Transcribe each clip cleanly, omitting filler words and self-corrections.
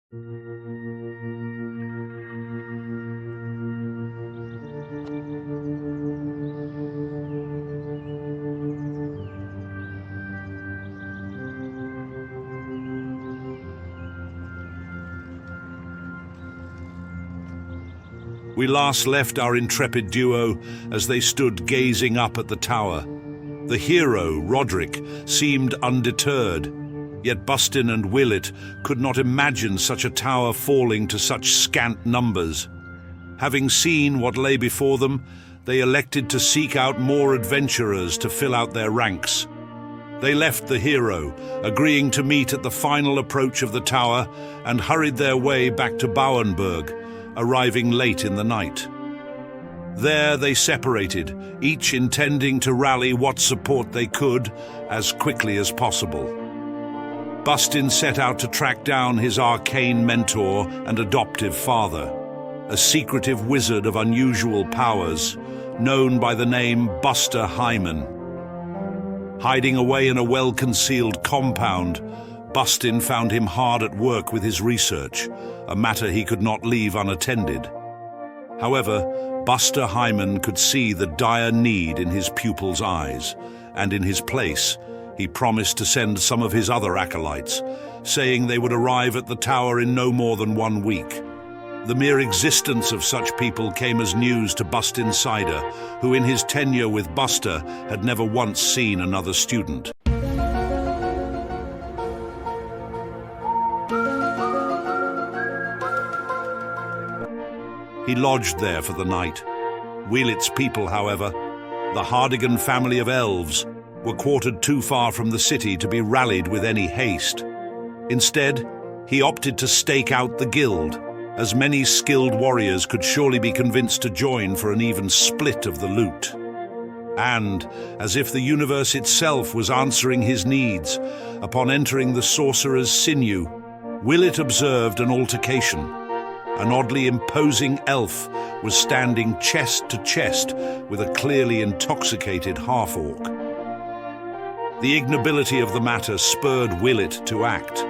We last left our intrepid duo as they stood gazing up at the tower. The hero, Roderick, seemed undeterred, yet Bustin and Willett could not imagine such a tower falling to such scant numbers. Having seen what lay before them, they elected to seek out more adventurers to fill out their ranks. They left the hero, agreeing to meet at the final approach of the tower, and hurried their way back to Bauenberg, arriving late in the night. There they separated, each intending to rally what support they could as quickly as possible. Bustin set out to track down his arcane mentor and adoptive father, a secretive wizard of unusual powers, known by the name Buster Hyman. Hiding away in a well-concealed compound, Bustin found him hard at work with his research, a matter he could not leave unattended. However, Buster Hyman could see the dire need in his pupil's eyes, and in his place, he promised to send some of his other acolytes, saying they would arrive at the tower in no more than 1 week. The mere existence of such people came as news to Bustin Cider, who in his tenure with Buster had never once seen another student. He lodged there for the night. Wheelett's people, however, the Hardigan family of elves, were quartered too far from the city to be rallied with any haste. Instead, he opted to stake out the guild, as many skilled warriors could surely be convinced to join for an even split of the loot. And, as if the universe itself was answering his needs, upon entering the sorcerer's sinew, Willett observed an altercation. An oddly imposing elf was standing chest to chest with a clearly intoxicated half-orc. The ignobility of the matter spurred Willett to act.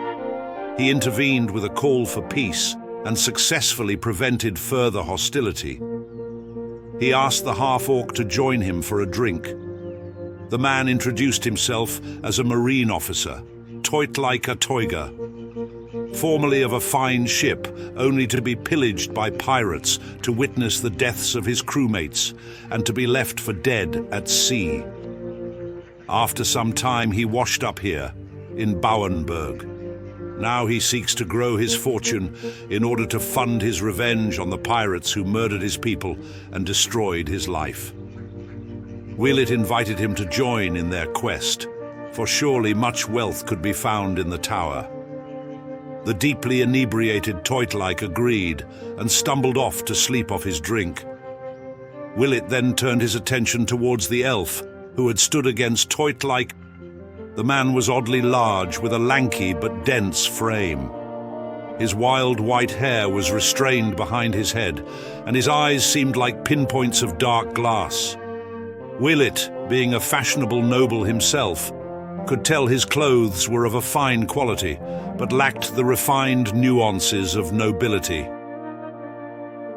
He intervened with a call for peace and successfully prevented further hostility. He asked the half-orc to join him for a drink. The man introduced himself as a marine officer, Teutlaika Teuger, formerly of a fine ship, only to be pillaged by pirates to witness the deaths of his crewmates and to be left for dead at sea. After some time he washed up here, in Bauenberg. Now he seeks to grow his fortune in order to fund his revenge on the pirates who murdered his people and destroyed his life. Willett invited him to join in their quest, for surely much wealth could be found in the tower. The deeply inebriated Teutlaik agreed and stumbled off to sleep off his drink. Willett then turned his attention towards the elf, who had stood against Teutlaik. The man was oddly large, with a lanky but dense frame. His wild white hair was restrained behind his head, and his eyes seemed like pinpoints of dark glass. Willett, being a fashionable noble himself, could tell his clothes were of a fine quality, but lacked the refined nuances of nobility.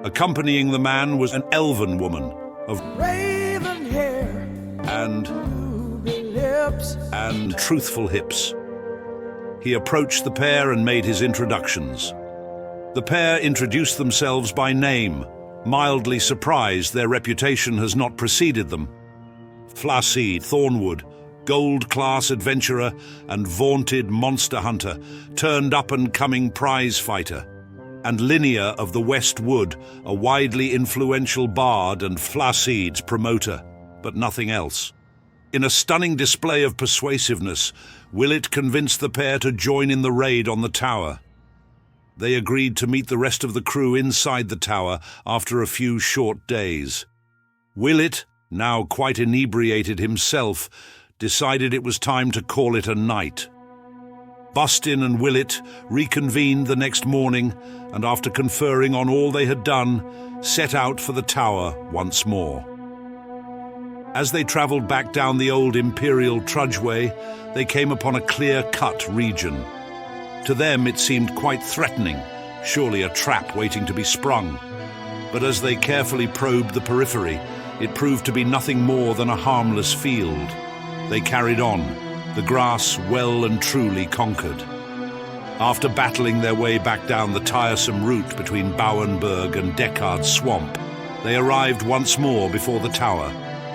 Accompanying the man was an elven woman of raven hair and truthful hips. He approached the pair and made his introductions. The pair introduced themselves by name, mildly surprised their reputation has not preceded them. Flacid Thornwood, gold-class adventurer and vaunted monster hunter, turned up-and-coming prize fighter, and Linnea of the West Wood, a widely influential bard and Flacid's promoter, but nothing else. In a stunning display of persuasiveness, Willett convinced the pair to join in the raid on the tower. They agreed to meet the rest of the crew inside the tower after a few short days. Willett, now quite inebriated himself, decided it was time to call it a night. Bustin and Willett reconvened the next morning, and after conferring on all they had done, set out for the tower once more. As they travelled back down the old imperial trudgeway, they came upon a clear-cut region. To them it seemed quite threatening, surely a trap waiting to be sprung. But as they carefully probed the periphery, it proved to be nothing more than a harmless field. They carried on, the grass well and truly conquered. After battling their way back down the tiresome route between Bauenberg and Deckard's swamp, they arrived once more before the tower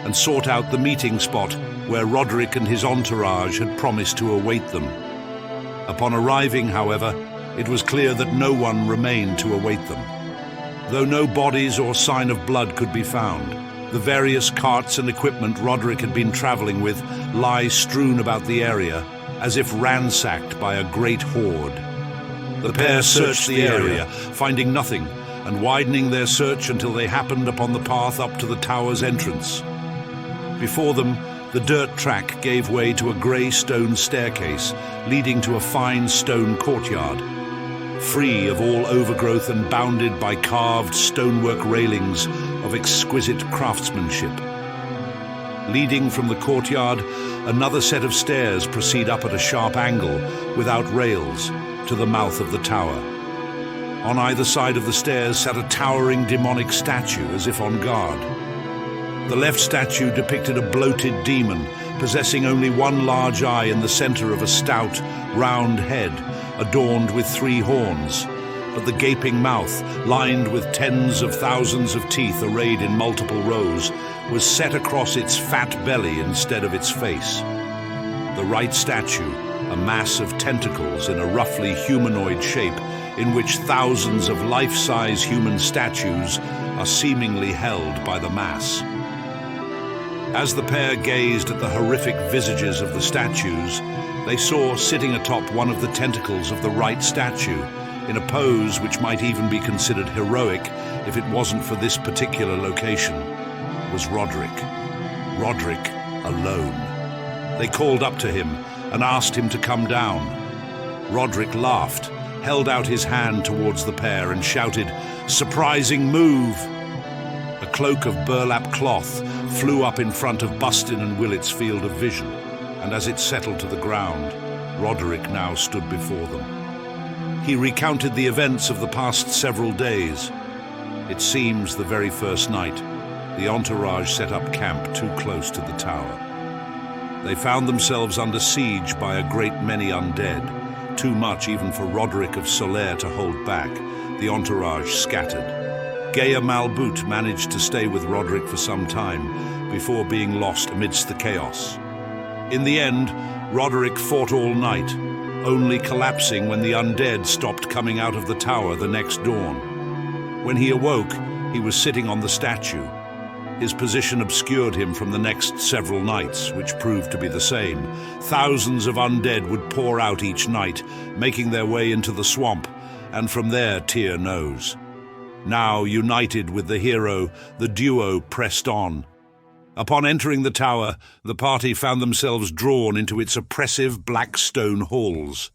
and sought out the meeting spot where Roderick and his entourage had promised to await them. Upon arriving, however, it was clear that no one remained to await them. Though no bodies or sign of blood could be found, the various carts and equipment Roderick had been traveling with lie strewn about the area, as if ransacked by a great horde. The pair searched the area, finding nothing, and widening their search until they happened upon the path up to the tower's entrance. Before them, the dirt track gave way to a grey stone staircase leading to a fine stone courtyard, free of all overgrowth and bounded by carved stonework railings of exquisite craftsmanship. Leading from the courtyard, another set of stairs proceed up at a sharp angle, without rails, to the mouth of the tower. On either side of the stairs sat a towering demonic statue, as if on guard. The left statue depicted a bloated demon, possessing only one large eye in the center of a stout, round head, adorned with 3 horns, but the gaping mouth, lined with tens of thousands of teeth arrayed in multiple rows, was set across its fat belly instead of its face. The right statue, a mass of tentacles in a roughly humanoid shape, in which thousands of life-size human statues are seemingly held by the mass. As the pair gazed at the horrific visages of the statues, they saw sitting atop one of the tentacles of the right statue, in a pose which might even be considered heroic if it wasn't for this particular location, was Roderick. Roderick alone. They called up to him and asked him to come down. Roderick laughed, held out his hand towards the pair and shouted, "Surprising move!" A cloak of burlap cloth flew up in front of Bustin and Willett's field of vision, and as it settled to the ground, Roderick now stood before them. He recounted the events of the past several days. It seems the very first night, the entourage set up camp too close to the tower. They found themselves under siege by a great many undead, too much even for Roderick of Solaire to hold back. The entourage scattered. Gaia Malbout managed to stay with Roderick for some time before being lost amidst the chaos. In the end, Roderick fought all night, only collapsing when the undead stopped coming out of the tower the next dawn. When he awoke, he was sitting on the statue. His position obscured him from the next several nights, which proved to be the same. Thousands of undead would pour out each night, making their way into the swamp, and from there Tyr knows. Now, united with the hero, the duo pressed on. Upon entering the tower, the party found themselves drawn into its oppressive black stone halls.